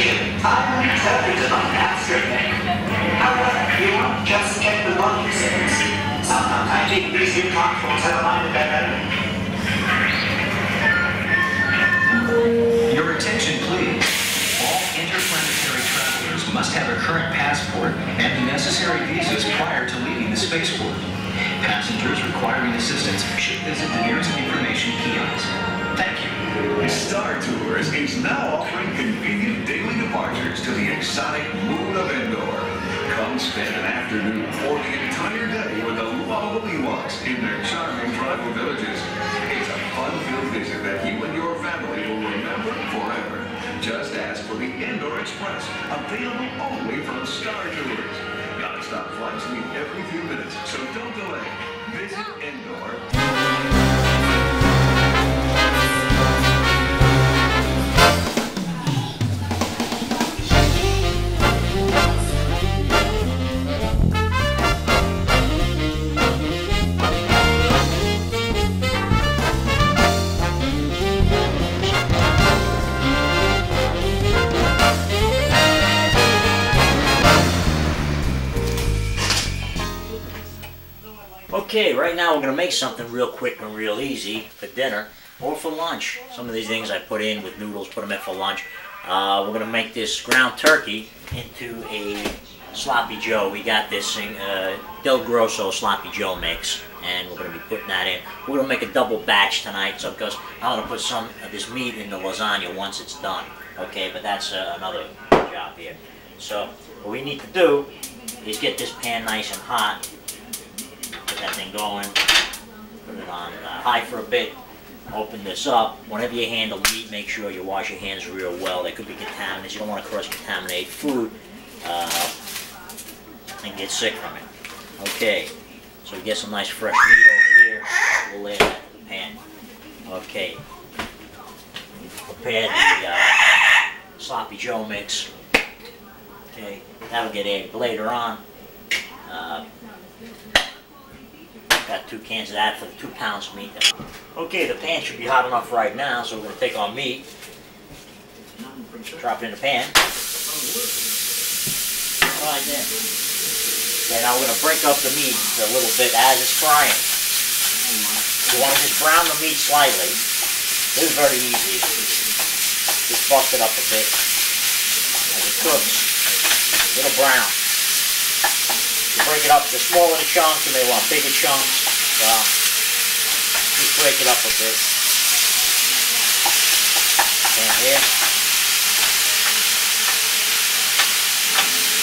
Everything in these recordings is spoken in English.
information, I will tell you to unanswer them. However, you won't just get the one you says. Sometimes I think these new platforms have a mind of their own. Your attention, please. All interplanetary travelers must have a current passport and the necessary visas prior to leaving the spaceport. Passengers requiring assistance should visit the nearest information kiosk. Thank you. Star Tours is now offering convenient daily departures to the exotic moon of Endor. Come spend an afternoon or the entire day with the Luahuliwaks in their charming tribal villages. It's a fun-filled visit that you and your family will remember forever. Just ask for the Endor Express, available only from Star Tours. Non-stop flights leave every few minutes, so don't delay. Visit Endor. Okay, right now we're going to make something real quick and real easy for dinner or for lunch. Some of these things I put in with noodles, put them in for lunch. We're going to make this ground turkey into a Sloppy Joe. We got this thing, Del Grosso Sloppy Joe mix, and we're going to be putting that in. We're going to make a double batch tonight, so because I want to put some of this meat in the lasagna once it's done. Okay, but that's another job here. So what we need to do is get this pan nice and hot. Get that thing going, put it on high for a bit, open this up. Whenever you handle meat, make sure you wash your hands real well. They could be contaminants. You don't want to cross-contaminate food and get sick from it. Okay, so we get some nice fresh meat over here. We'll lay that in the pan. Okay, prepare the Sloppy Joe mix. Okay, that'll get added later on. Got 2 cans of that for the 2 pounds of meat. Okay, the pan should be hot enough right now, so we're going to take our meat, drop it in the pan. Right there. Okay, now we're going to break up the meat a little bit as it's frying. You want to just brown the meat slightly. This is very easy. Just bust it up a bit. As it cooks, it'll brown. You break it up, the smaller the chunks, you may want bigger chunks. Just break it up a bit. Down here.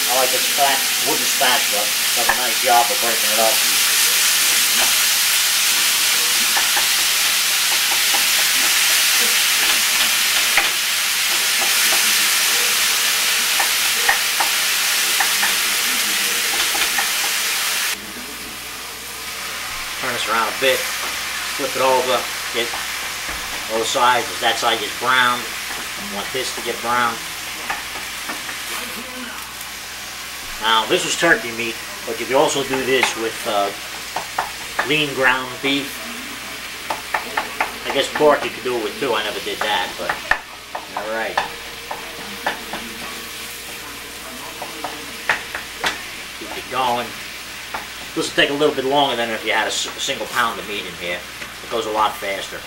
I like this flat wooden spatula. Does a nice job of breaking it up. Turn this around a bit, flip it over, get both sides. As that side gets browned, you want this to get brown. Now this was turkey meat, but you can also do this with lean ground beef. I guess pork you could do it with too. I never did that, but all right. Keep it going. This will take a little bit longer than if you had a single pound of meat in here. It goes a lot faster.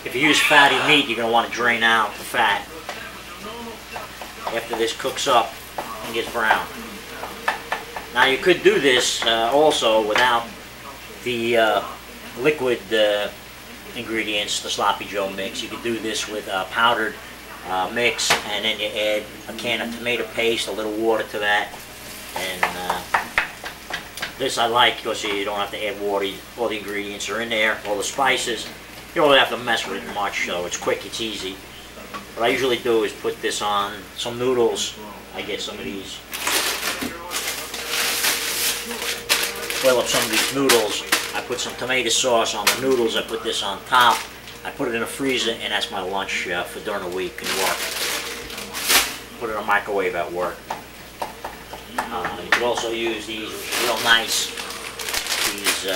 If you use fatty meat, you're going to want to drain out the fat after this cooks up and gets brown. Now you could do this also without the liquid ingredients, the Sloppy Joe mix. You could do this with powdered mix, and then you add a can of tomato paste, a little water to that. And this I like because you don't have to add water. All the ingredients are in there, all the spices. You don't have to mess with it much, so it's quick, it's easy. What I usually do is put this on some noodles. I get some of these. Boil up some of these noodles. I put some tomato sauce on the noodles. I put this on top. I put it in the freezer, and that's my lunch for during the week and work. Put it in a microwave at work. could also use these, which are real nice. These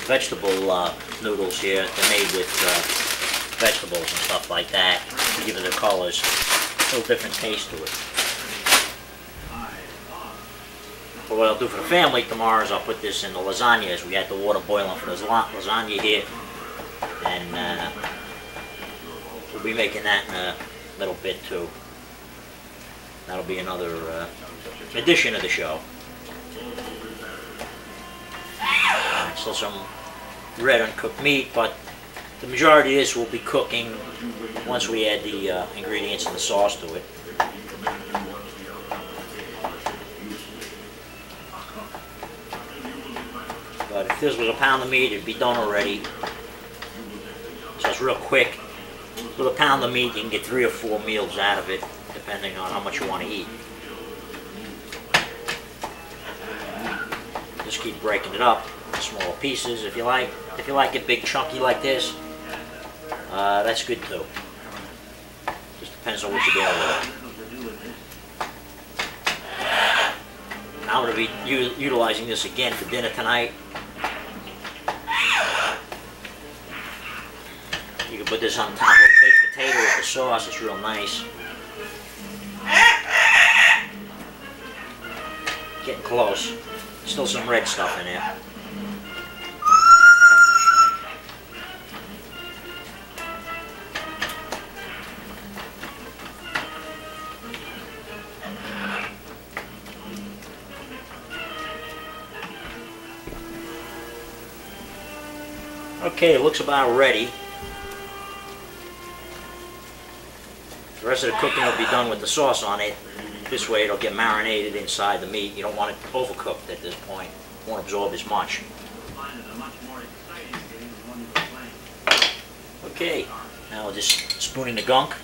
vegetable noodles here. They're made with vegetables and stuff like that to give it the colors. A little different taste to it. But what I'll do for the family tomorrow is I'll put this in the lasagna as we had the water boiling for this lasagna here. And we'll be making that in a little bit too. That'll be another addition of the show. Still some red uncooked meat, but the majority of this will be cooking once we add the ingredients and the sauce to it. But if this was a pound of meat, it'd be done already. So it's real quick. With a pound of meat, you can get 3 or 4 meals out of it, depending on how much you want to eat. Just keep breaking it up in small pieces if you like. If you like it big chunky like this, that's good too. Just depends on what you're doing with it. I'm going to be utilizing this again for dinner tonight. You can put this on top of a baked potato with the sauce. It's real nice. Getting close. Still some red stuff in there. Okay, it looks about ready. The rest of the cooking will be done with the sauce on it. This way it'll get marinated inside the meat. You don't want it overcooked at this point. It won't absorb as much. Okay, now we'll just spoon in the gunk.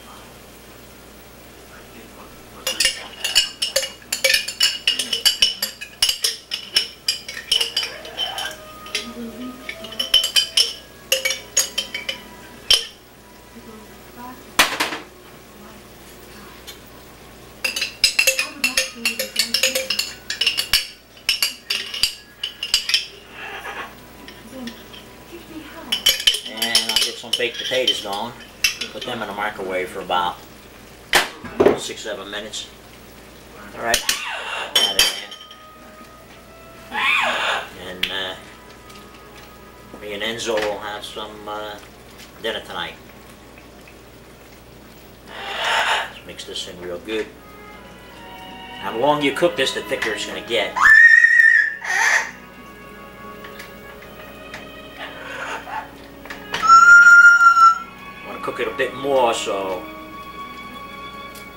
Baked potatoes going. Put them in the microwave for about 6-7 minutes. Alright, add it in. And me and Enzo will have some dinner tonight. Let's mix this in real good. Now the longer you cook this, the thicker it's going to get. Cook it a bit more so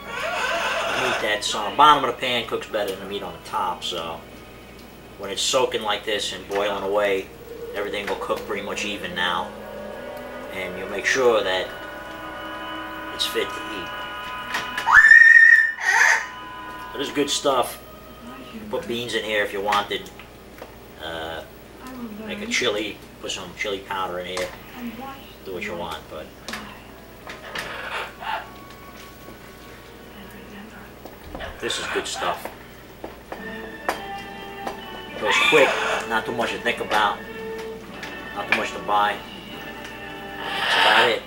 the meat that's on the bottom of the pan cooks better than the meat on the top. So when it's soaking like this and boiling away, everything will cook pretty much even now, and you'll make sure that it's fit to eat. So this is good stuff. You can put beans in here if you wanted. Make a chili, put some chili powder in here. Do what you want, but this is good stuff. Goes quick, not too much to think about, not too much to buy. That's about it.